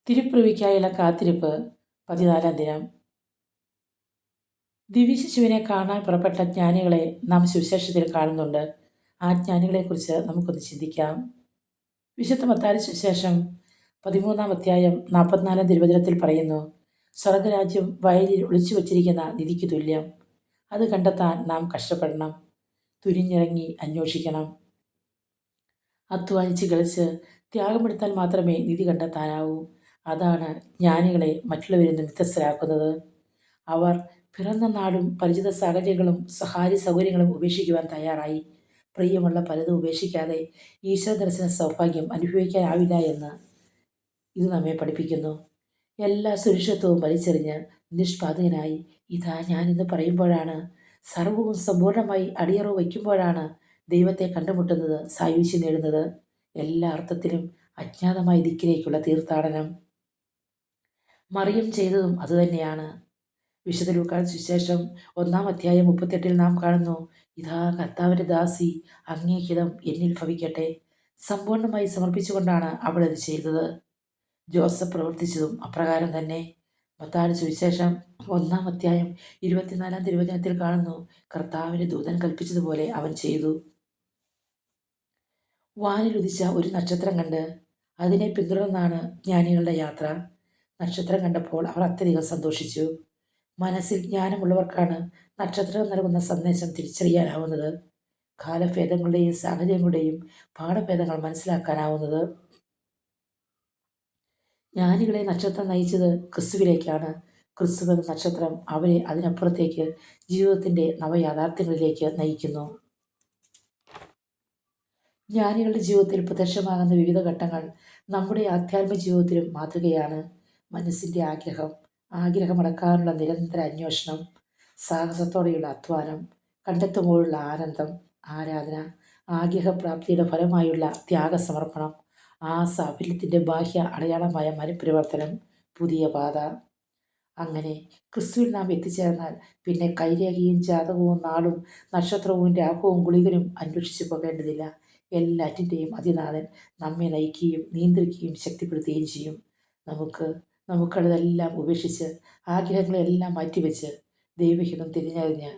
തിരുപ്പിറവിക്കായുള്ള കാത്തിരിപ്പ് 14-ാം ദിനം. ദിവ്യശിശുവിനെ കാണാൻ പുറപ്പെട്ട ജ്ഞാനികളെ നാം സുവിശേഷത്തിൽ കാണുന്നുണ്ട്. ആ ജ്ഞാനികളെക്കുറിച്ച് നമുക്കൊന്ന് ചിന്തിക്കാം. വിശുദ്ധ മത്തായിയുടെ സുവിശേഷം 13-ാം അധ്യായം 44-ാം തിരുവചനത്തിൽ പറയുന്നു, സ്വർഗരാജ്യം വയലിൽ ഒളിച്ചു വച്ചിരിക്കുന്ന നിധിക്ക് തുല്യം. അത് കണ്ടെത്താൻ നാം കഷ്ടപ്പെടണം, തുനിഞ്ഞിറങ്ങി അന്വേഷിക്കണം. അധ്വാനിച്ച് കളിച്ച് ത്യാഗമെടുത്താൽ മാത്രമേ നിധി കണ്ടെത്താനാവൂ. അതാണ് ജ്ഞാനികളെ മറ്റുള്ളവരിൽ നിന്ന് വ്യത്യസ്തരാക്കുന്നത്. അവർ പിറന്ന നാടും പരിചിത സാഹചര്യങ്ങളും സ്വകാര്യ സൗകര്യങ്ങളും ഉപേക്ഷിക്കുവാൻ തയ്യാറായി. പ്രിയമുള്ള പലതും ഉപേക്ഷിക്കാതെ ഈശ്വര ദർശന സൗഭാഗ്യം അനുഭവിക്കാനാവില്ല എന്ന് ഇത് നമ്മെ പഠിപ്പിക്കുന്നു. എല്ലാ സുരക്ഷിതത്വവും വലിച്ചെറിഞ്ഞ് നിഷ്പാതകനായി ഇതാ ഞാനെന്ന് പറയുമ്പോഴാണ്, സർവവും സമ്പൂർണ്ണമായി അടിയറവ് വയ്ക്കുമ്പോഴാണ് ദൈവത്തെ കണ്ടുമുട്ടുന്നത്, സായുജ്യം നേടുന്നത്. എല്ലാ അർത്ഥത്തിലും അജ്ഞാതമായ ദിക്കിലേക്കുള്ള തീർത്ഥാടനം. മറിയം ചെയ്തതും അതുതന്നെയാണ്. വിശുദ്ധ ലൂക്കായുടെ സുവിശേഷം 1-ാം അധ്യായം 38-ൽ നാം കാണുന്നു, ഇതാ കർത്താവിൻ്റെ ദാസി, അങ്ങേ ഹിതം എന്നിൽ ഭവിക്കട്ടെ. സമ്പൂർണ്ണമായി സമർപ്പിച്ചുകൊണ്ടാണ് അവൾ അത് ചെയ്തത്. ജോസഫ് പ്രവർത്തിച്ചതും അപ്രകാരം തന്നെ. മത്തായിയുടെ സുവിശേഷം 1-ാം അധ്യായം 24-ാം തിരുവചനത്തിൽ കാണുന്നു, കർത്താവിൻ്റെ ദൂതൻ കൽപ്പിച്ചതുപോലെ അവൻ ചെയ്തു. വാനിലുദിച്ച ഒരു നക്ഷത്രം കണ്ട് അതിനെ പിന്തുടർന്നാണ് ജ്ഞാനികളുടെ യാത്ര. നക്ഷത്രം കണ്ടപ്പോൾ അവർ അത്യധികം സന്തോഷിച്ചു. മനസ്സിൽ ജ്ഞാനമുള്ളവർക്കാണ് നക്ഷത്രം നൽകുന്ന സന്ദേശം തിരിച്ചറിയാനാവുന്നത്, കാലഭേദങ്ങളുടെയും സാഹചര്യങ്ങളുടെയും പാഠഭേദങ്ങൾ മനസ്സിലാക്കാനാവുന്നത്. ജ്ഞാനികളെ നക്ഷത്രം നയിച്ചത് ക്രിസ്തുവിലേക്കാണ്. ക്രിസ്തു എന്ന നക്ഷത്രം അവരെ അതിനപ്പുറത്തേക്ക് ജീവിതത്തിൻ്റെ നവയാഥാർത്ഥ്യങ്ങളിലേക്ക് നയിക്കുന്നു. ജ്ഞാനികളുടെ ജീവിതത്തിൽ പ്രത്യക്ഷമാകുന്ന വിവിധ ഘട്ടങ്ങൾ നമ്മുടെ ആധ്യാത്മിക ജീവിതത്തിലും മാതൃകയാണ്. മനസ്സിൻ്റെ ആഗ്രഹമടക്കാനുള്ള നിരന്തര അന്വേഷണം, സാഹസത്തോടെയുള്ള അധ്വാനം, കണ്ടെത്തുമ്പോഴുള്ള ആനന്ദം, ആരാധന, ആഗ്രഹപ്രാപ്തിയുടെ ഫലമായുള്ള ത്യാഗസമർപ്പണം, ആ സാഫല്യത്തിൻ്റെ ബാഹ്യ അടയാളമായ മനഃപരിവർത്തനം, പുതിയ പാത. അങ്ങനെ ക്രിസ്തുവിൽ നാം എത്തിച്ചേർന്നാൽ പിന്നെ കൈരേഖയും ജാതകവും നാളും നക്ഷത്രവും രാഹുവും ഗുളികനും അന്വേഷിച്ചു പോകേണ്ടതില്ല. എല്ലാറ്റിൻ്റെയും അതിനാഥൻ നമ്മെ നയിക്കുകയും നിയന്ത്രിക്കുകയും ശക്തിപ്പെടുത്തുകയും ചെയ്യും. നമുക്കതെല്ലാം ഉപേക്ഷിച്ച് ആഗ്രഹങ്ങളെല്ലാം മാറ്റിവെച്ച് ദൈവഹിതം തിരിഞ്ഞറിഞ്ഞ്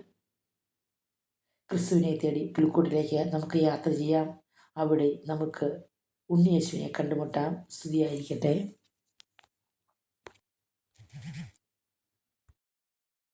ക്രിസ്തുവിനെ തേടി പുൽക്കൂട്ടിലേക്ക് നമുക്ക് യാത്ര ചെയ്യാം. അവിടെ നമുക്ക് ഉണ്ണിയേശുവിനെ കണ്ടുമുട്ടാം. സ്തുതിയായിരിക്കട്ടെ.